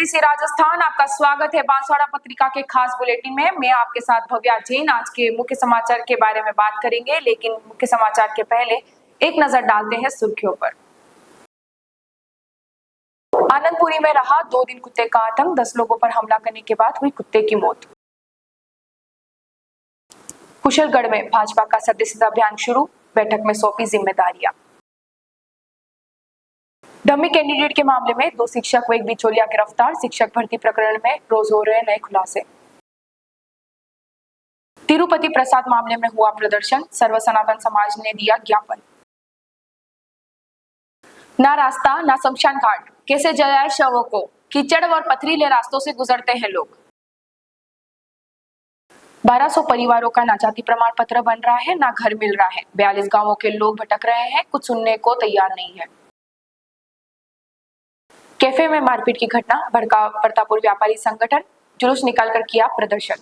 ABC Rajasthan, आपका स्वागत है बांसवाड़ा पत्रिका के खास बुलेटिन में। मैं आपके साथ भव्या जैन। आज के मुख्य समाचार के बारे में बात करेंगे, लेकिन मुख्य समाचार के पहले एक नजर डालते हैं सुर्खियों पर। आनंदपुरी में रहा 2 दिन कुत्ते का आतंक, 10 लोगों पर हमला करने के बाद हुई कुत्ते की मौत। कुशलगढ़ में भाजपा का सदस्यता अभियान शुरू, बैठक में सौंपी जिम्मेदारियां। डमी कैंडिडेट के मामले में 2 शिक्षक व 1 बिचौलिया गिरफ्तार, शिक्षक भर्ती प्रकरण में रोज हो रहे नए खुलासे। तिरुपति प्रसाद मामले में हुआ प्रदर्शन, सर्व सनातन समाज ने दिया ज्ञापन। ना रास्ता ना शमशान घाट, कैसे जलाए शवों को, कीचड़ और पथरीले रास्तों से गुजरते हैं लोग। 1200 परिवारों का ना जाति प्रमाण पत्र बन रहा है, ना घर मिल रहा है। 42 गांवों के लोग भटक रहे हैं, कुछ सुनने को तैयार नहीं है। कैफे में मारपीट की घटना, भड़का प्रतापपुर व्यापारी संगठन, जुलूस निकालकर किया प्रदर्शन।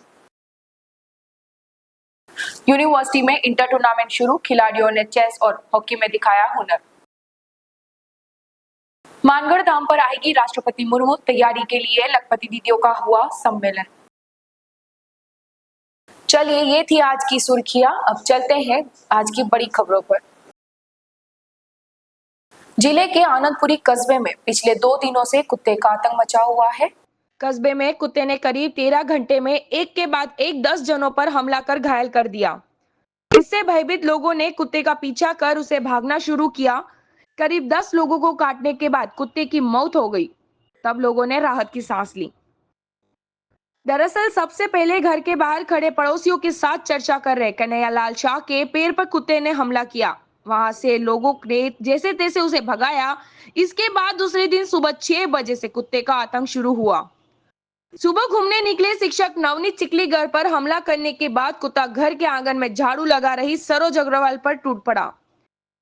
यूनिवर्सिटी में इंटर टूर्नामेंट शुरू, खिलाड़ियों ने चेस और हॉकी में दिखाया हुनर। मानगढ़ धाम पर आएगी राष्ट्रपति मुर्मू, तैयारी के लिए लखपति दीदियों का हुआ सम्मेलन। चलिए, ये थी आज की सुर्खियां। अब चलते हैं आज की बड़ी खबरों पर। जिले के आनंदपुरी कस्बे में पिछले 2 दिनों से कुत्ते का आतंक मचा हुआ है। कस्बे में कुत्ते ने करीब 13 घंटे में एक के बाद एक 10 जनों पर हमला कर घायल कर दिया। इससे भयभीत लोगों ने कुत्ते का पीछा कर उसे भागना शुरू किया। करीब 10 लोगों को काटने के बाद कुत्ते की मौत हो गई। तब लोगों ने राहत की सांस ली। दरअसल सबसे पहले घर के बाहर खड़े पड़ोसियों के साथ चर्चा कर रहे कन्हैयालाल शाह के पैर पर कुत्ते ने हमला किया। वहां से लोगों ने जैसे तैसे उसे भगाया। इसके बाद दूसरे दिन सुबह 6 बजे से कुत्ते का आतंक शुरू हुआ। सुबह घूमने निकले शिक्षक नवनीत चिखलीगर पर हमला करने के बाद कुत्ता घर के आंगन में झाड़ू लगा रही सरोज अग्रवाल पर टूट पड़ा।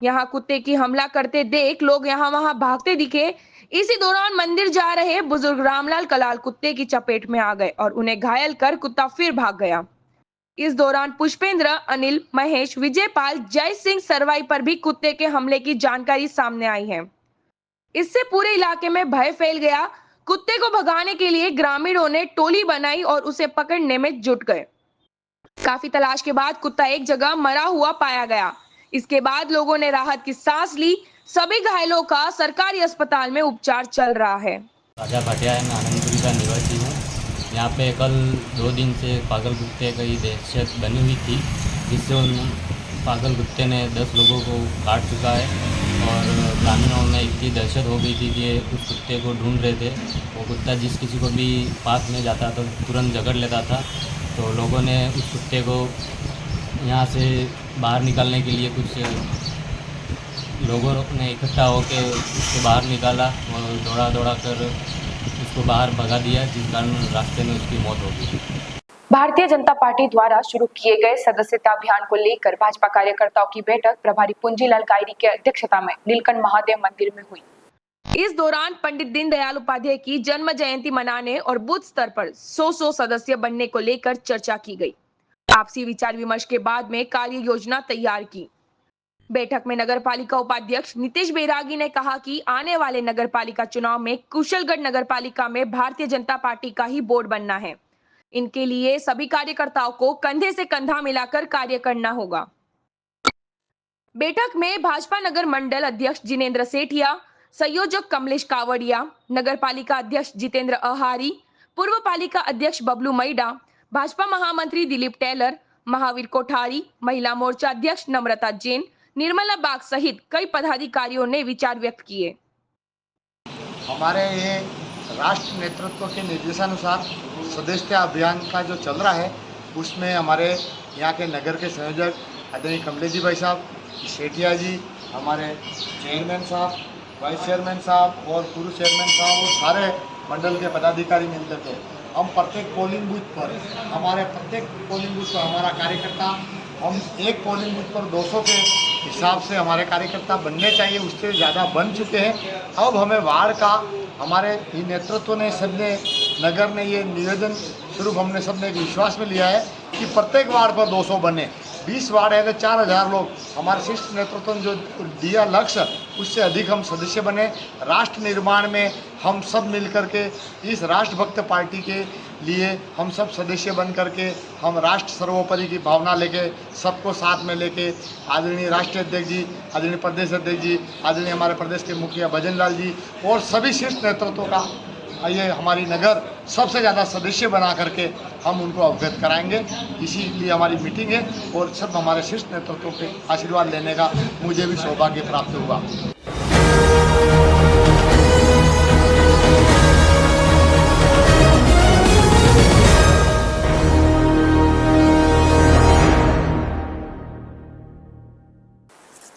यहाँ कुत्ते की हमला करते देख लोग यहाँ वहां भागते दिखे। इसी दौरान मंदिर जा रहे बुजुर्ग रामलाल कलाल कुत्ते की चपेट में आ गए और उन्हें घायल कर कुत्ता फिर भाग गया। इस दौरान पुष्पेंद्र, अनिल, महेश, विजयपाल, जय सिंह सरवाई पर भी कुत्ते के हमले की जानकारी सामने आई है। इससे पूरे इलाके में भय फैल गया। कुत्ते को भगाने के लिए ग्रामीणों ने टोली बनाई और उसे पकड़ने में जुट गए। काफी तलाश के बाद कुत्ता एक जगह मरा हुआ पाया गया। इसके बाद लोगों ने राहत की सांस ली। सभी घायलों का सरकारी अस्पताल में उपचार चल रहा है। राजा भाटिया है, मैं आनंदपुरी का निवासी हूँ। यहाँ पे कल 2 दिन से पागल कुत्ते की दहशत बनी हुई थी, जिससे उन पागल कुत्ते ने 10 लोगों को काट चुका है और ग्रामीणों में इतनी दहशत हो गई थी कि उस कुत्ते को ढूंढ रहे थे। वो कुत्ता जिस किसी को भी पास में जाता तो तुरंत जकड़ लेता था। तो लोगों ने उस कुत्ते को यहाँ से बाहर निकालने के लिए कुछ लोगों ने इकट्ठा होकर उसको बाहर निकाला और दौड़ा कर उसको बाहर भगा दिया, जिस कारण रास्ते में उसकी मौत हो गई। भारतीय जनता पार्टी द्वारा शुरू किए गए सदस्यता अभियान को लेकर भाजपा कार्यकर्ताओं की बैठक प्रभारी पुंजीलाल गायरी की अध्यक्षता में नीलकंठ महादेव मंदिर में हुई। इस दौरान पंडित दीनदयाल उपाध्याय की जन्म जयंती मनाने और बूथ स्तर पर 100 सदस्य बनने को लेकर चर्चा की गई। आपसी विचार विमर्श के बाद में कार्य योजना तैयार की। बैठक में नगरपालिका उपाध्यक्ष नीतीश बैरागी ने कहा कि आने वाले नगरपालिका चुनाव में कुशलगढ़ नगरपालिका में भारतीय जनता पार्टी का ही बोर्ड बनना है। इनके लिए सभी कार्यकर्ताओं को कंधे से कंधा मिलाकर कार्य करना होगा। बैठक में भाजपा नगर मंडल अध्यक्ष जिनेंद्र सेठिया, संयोजक कमलेश कावड़िया, नगरपालिका अध्यक्ष जितेंद्र अहारी, पूर्व पालिका अध्यक्ष बबलू मैडा, भाजपा महामंत्री दिलीप टेलर, महावीर कोठारी, महिला मोर्चा अध्यक्ष नम्रता जैन, निर्मला बाग सहित कई पदाधिकारियों ने विचार व्यक्त किए। हमारे ये राष्ट्र नेतृत्व के निर्देशानुसार सदस्यता अभियान का जो चल रहा है, उसमें हमारे यहाँ के नगर के संयोजक आदरणीय कमलेश जी भाई साहब, सेठिया जी, हमारे चेयरमैन साहब, वाइस चेयरमैन साहब और पूर्व चेयरमैन साहब और सारे मंडल के पदाधिकारी मिलते थे। हम प्रत्येक पोलिंग बूथ पर हमारा कार्यकर्ता, हम एक पोलिंग बूथ पर 200 के हिसाब से हमारे कार्यकर्ता बनने चाहिए, उससे ज़्यादा बन चुके हैं। अब हमें वार्ड का हमारे नेतृत्व ने, सबने, नगर ने ये निवेदन स्वरूप हमने सबने एक विश्वास में लिया है कि प्रत्येक वार्ड पर 200 बने। 20 वार्ड है तो 4000 लोग। हमारे शीर्ष नेतृत्व ने जो दिया लक्ष्य, उससे अधिक हम सदस्य बने। राष्ट्र निर्माण में हम सब मिल करके इस राष्ट्रभक्त पार्टी के लिए हम सब सदस्य बन करके हम राष्ट्र सर्वोपरि की भावना लेके सबको साथ में लेके आदरणीय राष्ट्रीय अध्यक्ष जी, आदरणीय प्रदेश अध्यक्ष जी, आदरणीय हमारे प्रदेश के मुखिया भजन लाल जी और सभी शीर्ष नेतृत्व का ये हमारी नगर सबसे ज़्यादा सदस्य बना करके हम उनको अवगत कराएंगे। इसीलिए हमारी मीटिंग है और सब हमारे शीर्ष नेतृत्व के आशीर्वाद लेने का मुझे भी सौभाग्य प्राप्त हुआ।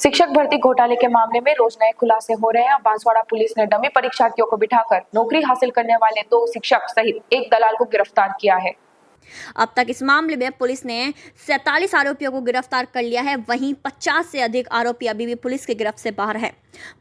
शिक्षक भर्ती घोटाले के मामले में रोज नए खुलासे हो रहे हैं। बांसवाड़ा पुलिस ने डमी परीक्षार्थियों को बिठाकर नौकरी हासिल करने वाले 2 शिक्षक सहित एक दलाल को गिरफ्तार किया है। अब तक इस मामले में पुलिस ने 47 आरोपियों को गिरफ्तार कर लिया है। वहीं 50 से अधिक आरोपी अभी भी पुलिस की गिरफ्त से बाहर हैं।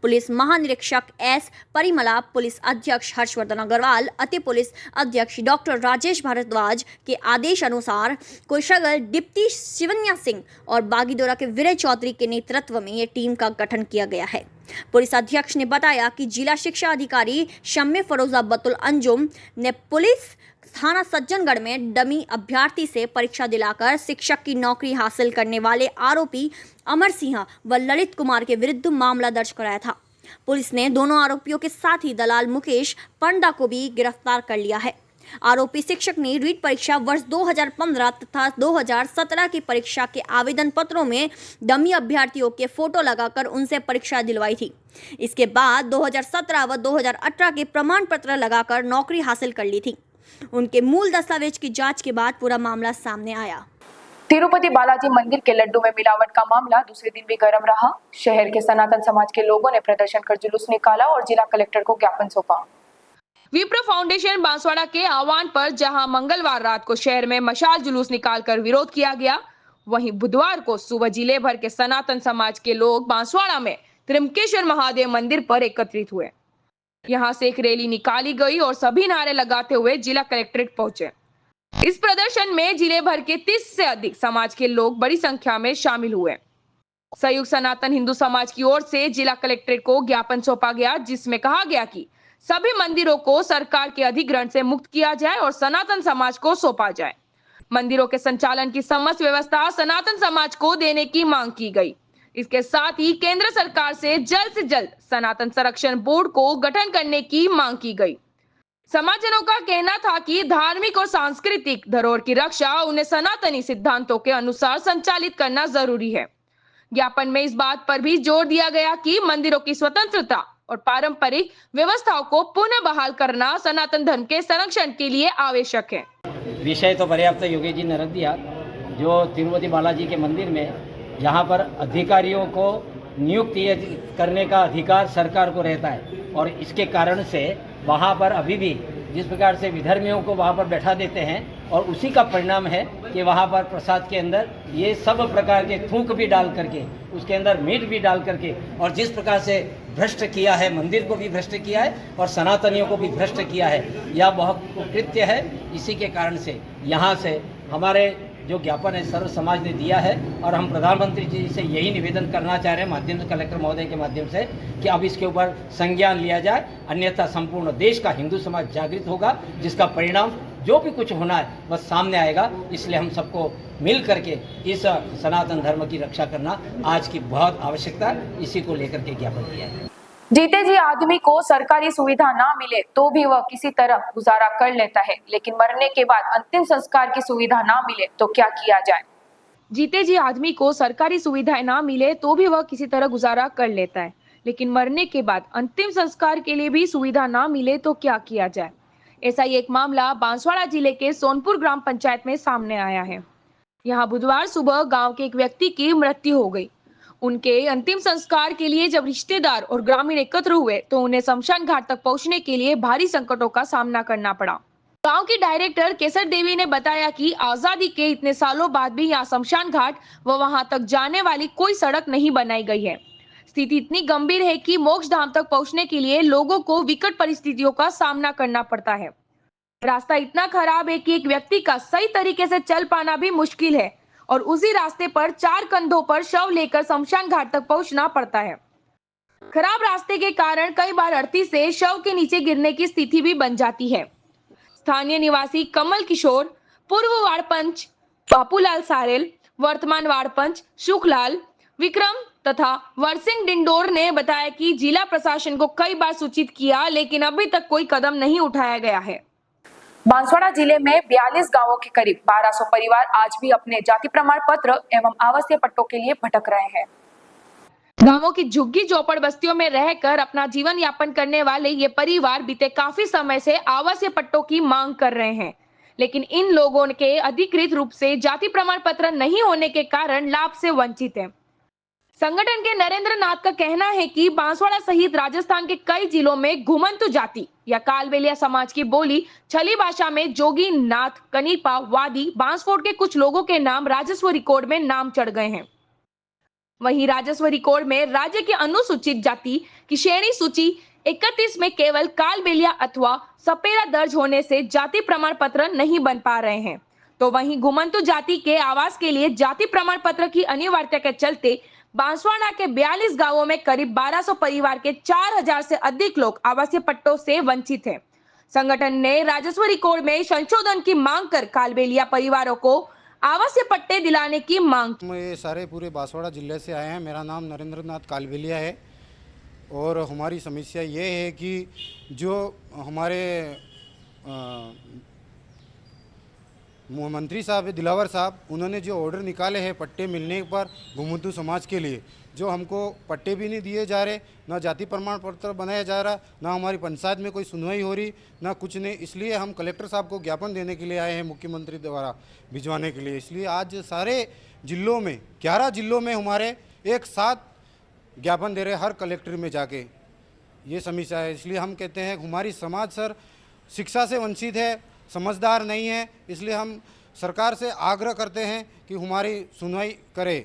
पुलिस महानिरीक्षक एस परिमला, पुलिस अध्यक्ष हर्षवर्धन अग्रवाल, अति पुलिस अध्यक्ष डॉक्टर राजेश भारद्वाज के आदेश अनुसार कोषागल डिप्टी शिवन्या सिंह और बागीदोरा के विजय चौधरी के नेतृत्व में ये टीम का गठन किया गया है। पुलिस अध्यक्ष ने बताया कि जिला शिक्षा अधिकारी शम्मे फरोजा बतुल अंजुम ने पुलिस थाना सज्जनगढ़ में डमी अभ्यर्थी से परीक्षा दिलाकर शिक्षक की नौकरी हासिल करने वाले आरोपी अमर सिंह व ललित कुमार के विरुद्ध मामला दर्ज कराया था। पुलिस ने दोनों आरोपियों के साथ ही दलाल मुकेश पंडा को भी गिरफ्तार कर लिया है। आरोपी शिक्षक ने रीट परीक्षा वर्ष 2015 तथा 2017 की परीक्षा के आवेदन पत्रों में डमी अभ्यर्थियों के फोटो लगाकर उनसे परीक्षा दिलवाई थी। इसके बाद 2017 व 2018 के प्रमाण पत्र लगाकर नौकरी हासिल कर ली थी। उनके मूल दस्तावेज की जांच के बाद पूरा मामला सामने आया। तिरुपति बालाजी मंदिर के लड्डू में मिलावट का मामला दूसरे दिन भी गर्म रहा। शहर के सनातन समाज के लोगों ने प्रदर्शन कर जुलूस निकाला और जिला कलेक्टर को ज्ञापन सौंपा। विप्र फाउंडेशन बांसवाड़ा के आह्वान पर जहां मंगलवार रात को शहर में मशाल जुलूस निकालकर विरोध किया गया, वहीं बुधवार को सुबह जिले भर के सनातन समाज के लोग बांसवाड़ा में त्र्यंबकेश्वर महादेव मंदिर पर एकत्रित हुए। यहां से एक रैली निकाली गई और सभी नारे लगाते हुए जिला कलेक्ट्रेट पहुंचे। इस प्रदर्शन में जिले भर के 30 से अधिक समाज के लोग बड़ी संख्या में शामिल हुए। संयुक्त सनातन हिंदू समाज की ओर से जिला कलेक्ट्रेट को ज्ञापन सौंपा गया, जिसमें कहा गया कि सभी मंदिरों को सरकार के अधिग्रहण से मुक्त किया जाए और सनातन समाज को सौंपा जाए। मंदिरों के संचालन की समस्त व्यवस्था सनातन समाज को देने की मांग की गई। इसके साथ ही केंद्र सरकार से जल्द सनातन संरक्षण बोर्ड को गठन करने की मांग की गई। समाजजनों का कहना था कि धार्मिक और सांस्कृतिक धरोहर की रक्षा उन्हें सनातनी सिद्धांतों के अनुसार संचालित करना जरूरी है। ज्ञापन में इस बात पर भी जोर दिया गया कि मंदिरों की स्वतंत्रता और पारंपरिक व्यवस्थाओं को पुनः बहाल करना सनातन धर्म के संरक्षण के लिए आवश्यक है। विषय तो पर्याप्त योगी जी ने रख दिया। जो तिरुपति बालाजी के मंदिर में यहाँ पर अधिकारियों को नियुक्ति करने का अधिकार सरकार को रहता है और इसके कारण से वहाँ पर अभी भी जिस प्रकार से विधर्मियों को वहाँ पर बैठा देते हैं और उसी का परिणाम है कि वहाँ पर प्रसाद के अंदर ये सब प्रकार के थूक भी डाल करके उसके अंदर मीट भी डाल करके और जिस प्रकार से भ्रष्ट किया है, मंदिर को भी भ्रष्ट किया है और सनातनियों को भी भ्रष्ट किया है, यह बहुत कुकृत्य है। इसी के कारण से यहाँ से हमारे जो ज्ञापन है सर्व समाज ने दिया है और हम प्रधानमंत्री जी से यही निवेदन करना चाह रहे हैं माध्यम से, कलेक्टर महोदय के माध्यम से, कि अब इसके ऊपर संज्ञान लिया जाए, अन्यथा संपूर्ण देश का हिंदू समाज जागृत होगा, जिसका परिणाम जो भी कुछ होना है वह सामने आएगा। इसलिए हम सबको मिल करके इस सनातन धर्म की रक्षा करना आज की बहुत आवश्यकता है। इसी को लेकर के ज्ञापन दिया है। जीते जी आदमी को सरकारी सुविधा ना मिले तो भी वह किसी तरह गुजारा कर लेता है, लेकिन मरने के बाद अंतिम संस्कार की सुविधा ना मिले तो क्या किया जाए। जीते जी आदमी को सरकारी सुविधाएं ना मिले तो भी वह किसी तरह गुजारा कर लेता है, लेकिन मरने के बाद अंतिम संस्कार के लिए भी सुविधा ना मिले तो क्या किया जाए। ऐसा ही एक मामला बांसवाड़ा जिले के सोनपुर ग्राम पंचायत में सामने आया है। यहाँ बुधवार सुबह गाँव के एक व्यक्ति की मृत्यु हो गई। उनके अंतिम संस्कार के लिए जब रिश्तेदार और ग्रामीण एकत्र हुए तो उन्हें शमशान घाट तक पहुंचने के लिए भारी संकटों का सामना करना पड़ा। गांव की डायरेक्टर केसर देवी ने बताया कि आजादी के इतने सालों बाद भी यहाँ शमशान घाट व वहां तक जाने वाली कोई सड़क नहीं बनाई गई है। स्थिति इतनी गंभीर है कि मोक्ष धाम तक पहुंचने के लिए लोगों को विकट परिस्थितियों का सामना करना पड़ता है। रास्ता इतना खराब है कि एक व्यक्ति का सही तरीके से चल पाना भी मुश्किल है और उसी रास्ते पर 4 कंधों पर शव लेकर शमशान घाट तक पहुंचना पड़ता है। खराब रास्ते के कारण कई बार अर्थी से शव के नीचे गिरने की स्थिति भी बन जाती है। स्थानीय निवासी कमल किशोर, पूर्व वार्ड पंच बापूलाल सारेल, वर्तमान वार्ड पंच सुखलाल विक्रम तथा वर्सिंग डिंडोर ने बताया कि जिला प्रशासन को कई बार सूचित किया, लेकिन अभी तक कोई कदम नहीं उठाया गया है। बांसवाड़ा जिले में 42 गांवों के करीब 1200 परिवार आज भी अपने जाति प्रमाण पत्र एवं आवासीय पट्टों के लिए भटक रहे हैं। गांवों की झुग्गी झोपड़ बस्तियों में रहकर अपना जीवन यापन करने वाले ये परिवार बीते काफी समय से आवासीय पट्टों की मांग कर रहे हैं, लेकिन इन लोगों के अधिकृत रूप से जाति प्रमाण पत्र नहीं होने के कारण लाभ से वंचित हैं। संगठन के नरेंद्र नाथ का कहना है कि बांसवाड़ा सहित राजस्थान के कई जिलों में घुमंतु जाति या कालबेलिया समाज की बोली छली भाषा में जोगी, नाथ, कनीपा, वादी, बांसफोड़ के कुछ लोगों के नाम राजस्व रिकॉर्ड में नाम चढ़ गए हैं। वहीं राजस्व रिकॉर्ड में राज्य की अनुसूचित जाति की श्रेणी सूची 31 में केवल कालबेलिया अथवा सपेरा दर्ज होने से जाति प्रमाण पत्र नहीं बन पा रहे हैं। तो वहीं घुमंतु जाति के आवास के लिए जाति प्रमाण पत्र की अनिवार्यता के चलते बांसवाड़ा के 42 गांवों में करीब 1200 परिवार के 4000 से अधिक लोग आवासीय पट्टों से वंचित हैं। संगठन ने राजस्व रिकॉर्ड में संशोधन की मांग कर कालबेलिया परिवारों को आवासीय पट्टे दिलाने की मांग। ये सारे पूरे बांसवाड़ा जिले से आए हैं। मेरा नाम नरेंद्र नाथ कालबेलिया है और हमारी समस्या ये है कि जो हमारे मंत्री साहब दिलावर साहब, उन्होंने जो ऑर्डर निकाले हैं पट्टे मिलने पर घुमंतु समाज के लिए, जो हमको पट्टे भी नहीं दिए जा रहे, ना जाति प्रमाण पत्र बनाया जा रहा, ना हमारी पंचायत में कोई सुनवाई हो रही, ना कुछ नहीं। इसलिए हम कलेक्टर साहब को ज्ञापन देने के लिए आए हैं, मुख्यमंत्री द्वारा भिजवाने के लिए। इसलिए आज सारे जिलों में 11 जिलों में हमारे एक साथ ज्ञापन दे रहे हर कलेक्टर में जाके, ये समस्या है। इसलिए हम कहते हैं हमारी समाज सर शिक्षा से वंचित है, समझदार नहीं है। इसलिए हम सरकार से आग्रह करते हैं कि हमारी सुनवाई करे।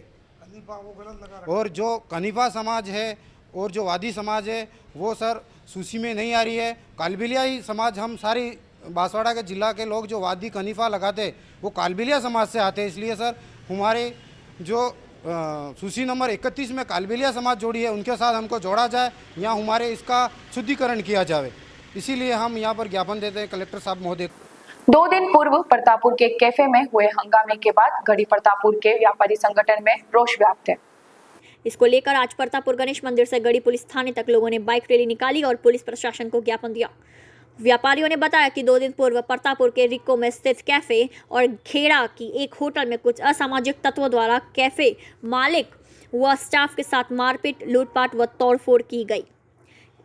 और जो कनीपा समाज है और जो वादी समाज है वो सर सूची में नहीं आ रही है। कालबेलिया ही समाज, हम सारी बांसवाड़ा के जिला के लोग जो वादी कनीफा लगाते वो कालबेलिया समाज से आते हैं। इसलिए सर हमारे जो सूची नंबर 31 में कालबेलिया समाज जोड़ी है उनके साथ हमको जोड़ा जाए या हमारे इसका शुद्धिकरण किया जाए। इसीलिए हम यहाँ पर ज्ञापन देते हैं कलेक्टर साहब महोदय। 2 दिन पूर्व प्रतापपुर के कैफे में हुए हंगामे के बाद गढ़ी प्रतापपुर के व्यापारी संगठन में रोष व्याप्त है। इसको लेकर आज प्रतापपुर गणेश मंदिर से गढ़ी पुलिस थाने तक लोगों ने बाइक रैली निकाली और पुलिस प्रशासन को ज्ञापन दिया। व्यापारियों ने बताया कि 2 दिन पूर्व प्रतापपुर के रिको में स्थित कैफे और खेड़ा की एक होटल में कुछ असामाजिक तत्वों द्वारा कैफे मालिक व स्टाफ के साथ मारपीट, लूटपाट व तोड़फोड़ की गई।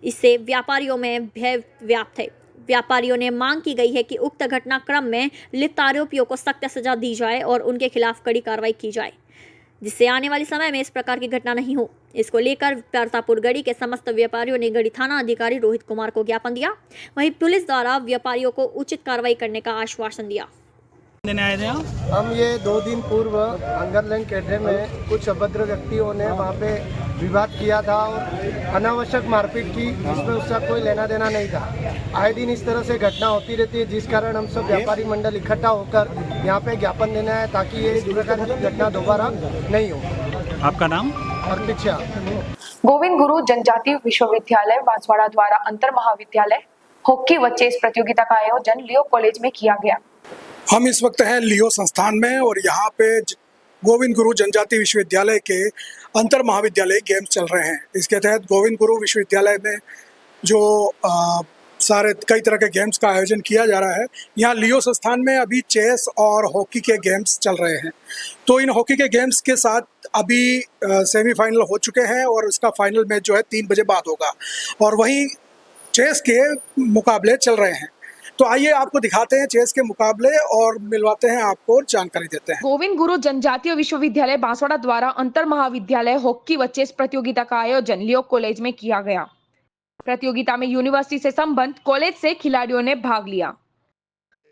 इससे व्यापारियों में भय व्याप्त है। व्यापारियों ने मांग की गई है कि उक्त घटनाक्रम में लिप्त आरोपियों को सख्त सजा दी जाए और उनके खिलाफ कड़ी कार्रवाई की जाए, जिससे आने वाले समय में इस प्रकार की घटना नहीं हो। इसको लेकर प्रतापपुर गढ़ी के समस्त व्यापारियों ने गढ़ी थाना अधिकारी रोहित कुमार को ज्ञापन दिया। वहीं पुलिस द्वारा व्यापारियों को उचित कार्रवाई करने का आश्वासन दिया। हम ये 2 दिन पूर्व अंगरलैंड कैफे में कुछ अभद्र व्यक्तियों ने वहाँ पे विवाद किया था और अनावश्यक मारपीट की, जिसमें उसका कोई लेना देना नहीं था। आए दिन इस तरह से घटना होती रहती है, जिस कारण हम सब व्यापारी मंडल इकट्ठा होकर यहाँ पे ज्ञापन देना है ताकि ये इस प्रकार की घटना दोबारा नहीं हो। आपका नाम? अर्पित शाह। गोविंद गुरु जनजाति विश्वविद्यालय बांसवाड़ा द्वारा अंतर महाविद्यालय हॉकी व चेस प्रतियोगिता का आयोजन लियो कॉलेज में किया गया। हम इस वक्त हैं लियो संस्थान में और यहाँ पे गोविंद गुरु जनजाति विश्वविद्यालय के अंतर महाविद्यालय गेम्स चल रहे हैं। इसके तहत गोविंद गुरु विश्वविद्यालय में जो सारे कई तरह के गेम्स का आयोजन किया जा रहा है। यहाँ लियो संस्थान में अभी चेस और हॉकी के गेम्स चल रहे हैं। तो इन हॉकी के गेम्स के साथ अभी सेमीफाइनल हो चुके हैं और इसका फाइनल मैच जो है 3 बजे बाद होगा और वहीं चेस के मुकाबले चल रहे हैं। तो आइए आपको दिखाते हैं चेस के मुकाबले और मिलवाते हैं आपको, जानकारी देते हैं। गोविंद गुरु जनजातीय विश्वविद्यालय बांसवाड़ा द्वारा अंतर महाविद्यालय हॉकी व चेस प्रतियोगिता का आयोजन लियो कॉलेज में किया गया। प्रतियोगिता में यूनिवर्सिटी से संबद्ध कॉलेज से खिलाड़ियों ने भाग लिया।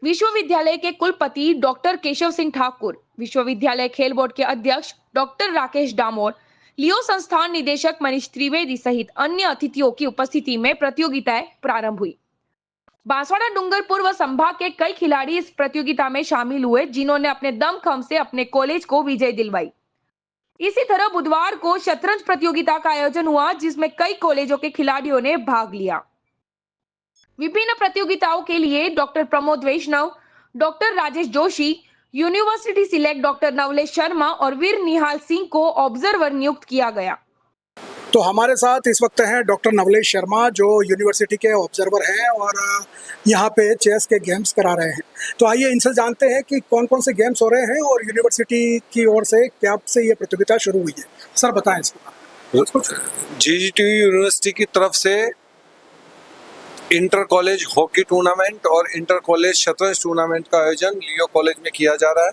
विश्वविद्यालय के कुलपति डॉक्टर केशव सिंह ठाकुर, विश्वविद्यालय खेल बोर्ड के अध्यक्ष डॉक्टर राकेश डामोर, लियो संस्थान निदेशक मनीष त्रिवेदी सहित अन्य अतिथियों की उपस्थिति में प्रतियोगिताएं प्रारंभ हुई। बांसवाड़ा डूंगरपुर व संभाग के कई खिलाड़ी इस प्रतियोगिता में शामिल हुए, जिन्होंने अपने दमखम से अपने कॉलेज को विजय दिलवाई। इसी तरह बुधवार को शतरंज प्रतियोगिता का आयोजन हुआ, जिसमें कई कॉलेजों के खिलाड़ियों ने भाग लिया। विभिन्न प्रतियोगिताओं के लिए doctor Pramod Vaishnav, doctor Rajesh Joshi, university select doctor Navlesh Sharma और वीर निहाल सिंह को ऑब्जर्वर नियुक्त किया गया। तो हमारे साथ इस वक्त हैं डॉक्टर नवलेश शर्मा, जो यूनिवर्सिटी के ऑब्जर्वर हैं और यहाँ पे चेस के गेम्स करा रहे हैं। तो आइए इनसे जानते हैं कि कौन कौन से गेम्स हो रहे हैं और यूनिवर्सिटी की ओर से क्या से ये प्रतियोगिता शुरू हुई है। सर बताएं इसको। GGTU यूनिवर्सिटी की तरफ से इंटर कॉलेज हॉकी टूर्नामेंट और इंटर कॉलेज शतरंज टूर्नामेंट का आयोजन लियो कॉलेज में किया जा रहा है,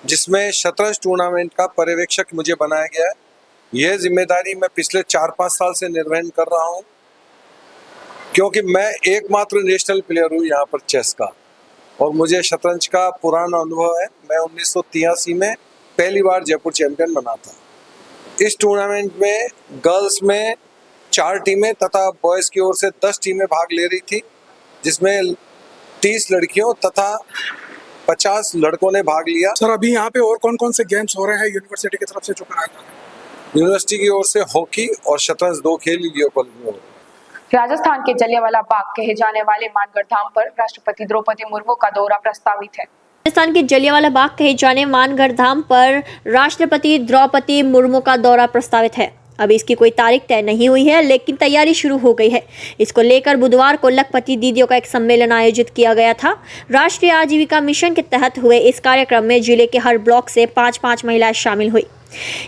जिसमें शतरंज टूर्नामेंट का पर्यवेक्षक मुझे बनाया गया है। यह जिम्मेदारी मैं पिछले 4-5 साल से निर्वहन कर रहा हूं, क्योंकि मैं एकमात्र नेशनल प्लेयर हूं यहाँ पर चेस का, और मुझे शतरंज का पुराना अनुभव है। मैं 1983 में पहली बार जयपुर चैंपियन बना था। इस टूर्नामेंट में गर्ल्स में 4 टीमें तथा बॉयज़ की ओर से 10 टीमें भाग ले रही थी, जिसमें 30 लड़कियों तथा 50 लड़कों ने भाग लिया। सर अभी यहाँ पे और कौन कौन से गेम्स हो रहे हैं यूनिवर्सिटी की तरफ से जो कराए जा रहे हैं? यूनिवर्सिटी की ओर से हॉकी और शतरंज 2 खेल लियो कॉलेज में हो रहे हैं। राजस्थान के जलियांवाला बाग कहे जाने वाले मानगढ़ धाम पर राष्ट्रपति द्रौपदी मुर्मू का दौरा प्रस्तावित है। राजस्थान के जलियांवाला बाग कहे जाने मानगढ़ धाम पर राष्ट्रपति द्रौपदी मुर्मू का दौरा प्रस्तावित है। अभी इसकी कोई तारीख तय नहीं हुई है, लेकिन तैयारी शुरू हो गई है। इसको लेकर बुधवार को लखपति दीदियों का एक सम्मेलन आयोजित किया गया था। राष्ट्रीय आजीविका मिशन के तहत हुए इस कार्यक्रम में जिले के हर ब्लॉक से 5-5 महिलाएं शामिल हुई।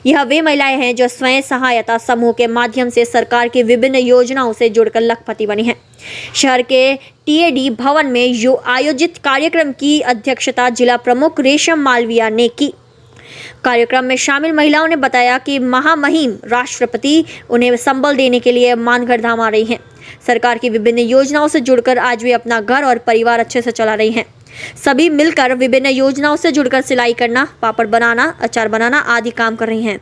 यह वे महिलाएं हैं जो स्वयं सहायता समूह के माध्यम से सरकार की विभिन्न योजनाओं से जुड़कर लखपति बनी हैं। शहर के TAD भवन में आयोजित कार्यक्रम की अध्यक्षता जिला प्रमुख रेशम मालविया ने की। कार्यक्रम में शामिल महिलाओं ने बताया कि महामहिम राष्ट्रपति उन्हें संबल देने के लिए मानगढ़ धाम आ रही हैं। सरकार की विभिन्न योजनाओं से जुड़कर आज वे अपना घर और परिवार अच्छे से चला रही हैं। सभी मिलकर विभिन्न योजनाओं से जुड़कर सिलाई करना, पापड़ बनाना, अचार बनाना आदि काम कर रही हैं।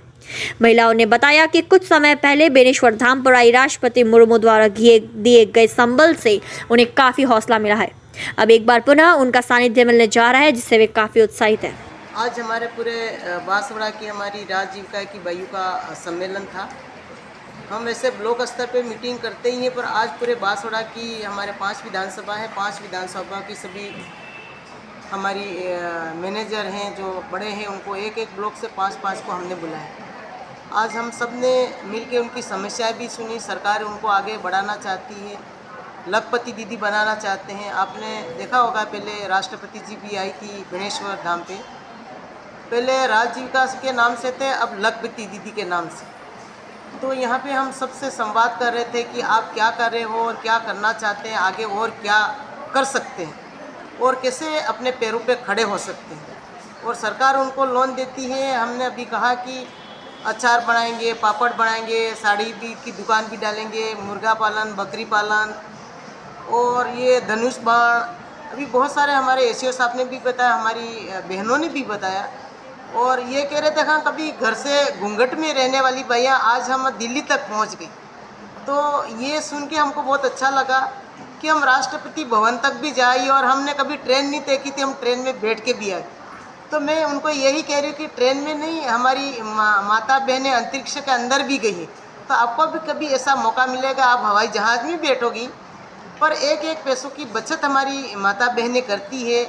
महिलाओं ने बताया कि कुछ समय पहले बेनेश्वर धाम पर आई राष्ट्रपति मुर्मू द्वारा दिए गए संबल से उन्हें काफी हौसला मिला है। अब एक बार पुनः उनका सानिध्य मिलने जा रहा है, जिससे वे काफी उत्साहित हैं। आज हमारे पूरे बांसवाड़ा की हमारी राज्य जीविका की बायु का सम्मेलन था। हम ऐसे ब्लॉक स्तर पे मीटिंग करते ही हैं, पर आज पूरे बांसवाड़ा की हमारे 5 विधानसभा है, 5 विधानसभा की सभी हमारी मैनेजर हैं जो बड़े हैं, उनको एक एक ब्लॉक से 5-5 को हमने बुलाया। आज हम सब ने मिल के उनकी समस्याएं भी सुनी। सरकार उनको आगे बढ़ाना चाहती है, लखपति दीदी बनाना चाहते हैं। आपने देखा होगा पहले राष्ट्रपति जी भी आई थी बेनेश्वर धाम पे, पहले राजजीविका के नाम से थे, अब लखपति दीदी के नाम से। तो यहाँ पे हम सबसे संवाद कर रहे थे कि आप क्या कर रहे हो और क्या करना चाहते हैं आगे, और क्या कर सकते हैं और कैसे अपने पैरों पे खड़े हो सकते हैं। और सरकार उनको लोन देती है। हमने अभी कहा कि अचार बनाएंगे, पापड़ बनाएंगे, साड़ी भी की दुकान भी डालेंगे, मुर्गा पालन, बकरी पालन, और ये धनुष बाण, अभी बहुत सारे हमारे ACO साहब ने भी बताया, हमारी बहनों ने भी बताया। और ये कह रहे थे हाँ, कभी घर से घूंघट में रहने वाली भैया आज हम दिल्ली तक पहुंच गई। तो ये सुन के हमको बहुत अच्छा लगा कि हम राष्ट्रपति भवन तक भी जाए, और हमने कभी ट्रेन नहीं देखी थी, हम ट्रेन में बैठ के भी आए। तो मैं उनको यही कह रही हूँ कि ट्रेन में नहीं, हमारी माता बहनें अंतरिक्ष के अंदर भी गई है, तो आपको भी कभी ऐसा मौका मिलेगा, आप हवाई जहाज़ में बैठोगी, पर एक एक पैसों की बचत हमारी माता बहनें करती है।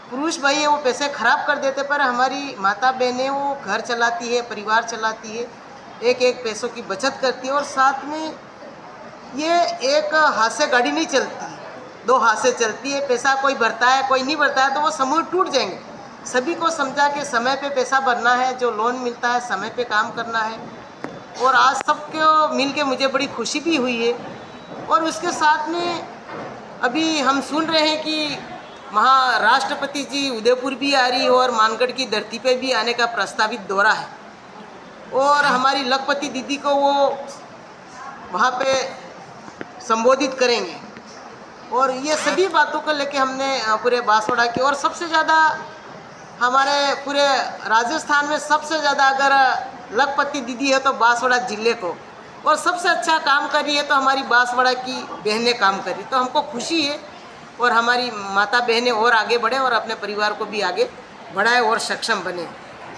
पुरुष भाई है वो पैसे खराब कर देते, पर हमारी माता बहनें वो घर चलाती है, परिवार चलाती है, एक एक पैसों की बचत करती है। और साथ में ये एक हाथ से गाड़ी नहीं चलती, 2 हाथ से चलती है। पैसा कोई भरता है, कोई नहीं भरता है, तो वो समूह टूट जाएंगे। सभी को समझा के समय पे पैसा भरना है, जो लोन मिलता है समय पे काम करना है। और आज सबको मिल के मुझे बड़ी खुशी भी हुई है। और उसके साथ में अभी हम सुन रहे हैं कि राष्ट्रपति जी उदयपुर भी आ रही है और मानगढ़ की धरती पे भी आने का प्रस्तावित दौरा है, और हमारी लखपति दीदी को वो वहाँ पे संबोधित करेंगे। और ये सभी बातों को लेके हमने पूरे बांसवाड़ा की, और सबसे ज़्यादा हमारे पूरे राजस्थान में सबसे ज़्यादा अगर लखपति दीदी है तो बांसवाड़ा जिले को, और सबसे अच्छा काम कर रही है तो हमारी बांसवाड़ा की बहनें काम कर रही। तो हमको खुशी है और हमारी माता बहनें और आगे बढ़े और अपने परिवार को भी आगे बढ़ाए और सक्षम बने।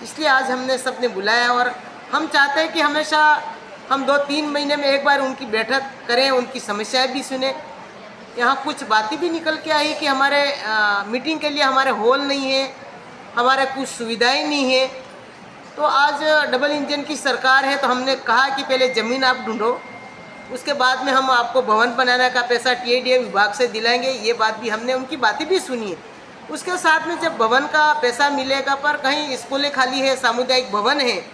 इसलिए आज हमने सबने बुलाया और हम चाहते हैं कि हमेशा हम 2-3 महीने में एक बार उनकी बैठक करें, उनकी समस्याएं भी सुने। यहाँ कुछ बातें भी निकल के आई कि हमारे मीटिंग के लिए हमारे हॉल नहीं है, हमारे कुछ सुविधाएं नहीं है। तो आज डबल इंजन की सरकार है तो हमने कहा कि पहले ज़मीन आप ढूंढो, उसके बाद में हम आपको भवन बनाने का पैसा TIDA विभाग से दिलाएंगे। ये बात भी हमने उनकी बातें भी सुनी है। उसके साथ में जब भवन का पैसा मिलेगा पर कहीं स्कूलें खाली है, सामुदायिक भवन है,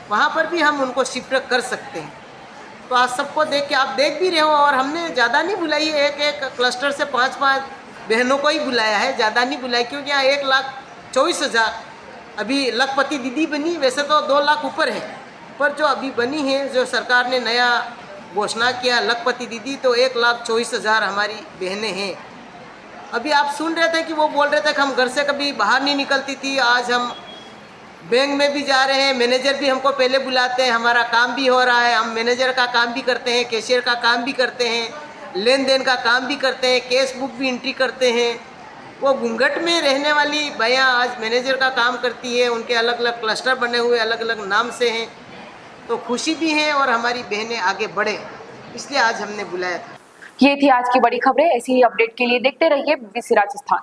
वहाँ पर भी हम उनको शिफ्ट कर सकते हैं। तो आज सबको देख के आप देख भी रहे हो और हमने ज़्यादा नहीं बुलाई है, एक क्लस्टर से 5-5 बहनों को ही बुलाया है, ज़्यादा नहीं बुलाई, क्योंकि यहाँ 1,24,000 अभी लखपति दीदी बनी, वैसे तो 2 लाख ऊपर है, पर जो अभी बनी है, जो सरकार ने नया घोषणा किया लखपति दीदी, तो 1,24,000 हमारी बहनें हैं। अभी आप सुन रहे थे कि वो बोल रहे थे कि हम घर से कभी बाहर नहीं निकलती थी, आज हम बैंक में भी जा रहे हैं, मैनेजर भी हमको पहले बुलाते हैं, हमारा काम भी हो रहा है, हम मैनेजर का काम भी करते हैं, कैशियर का काम भी करते हैं, लेन देन का काम भी करते हैं, केस बुक भी एंट्री करते हैं। वो घूंघट में रहने वाली भैया आज मैनेजर का काम करती है, उनके अलग अलग क्लस्टर बने हुए अलग अलग नाम से हैं, तो खुशी भी है और हमारी बहनें आगे बढ़े, इसलिए आज हमने बुलाया था। ये थी आज की बड़ी खबरें। ऐसी ही अपडेट के लिए देखते रहिए BBC राजस्थान।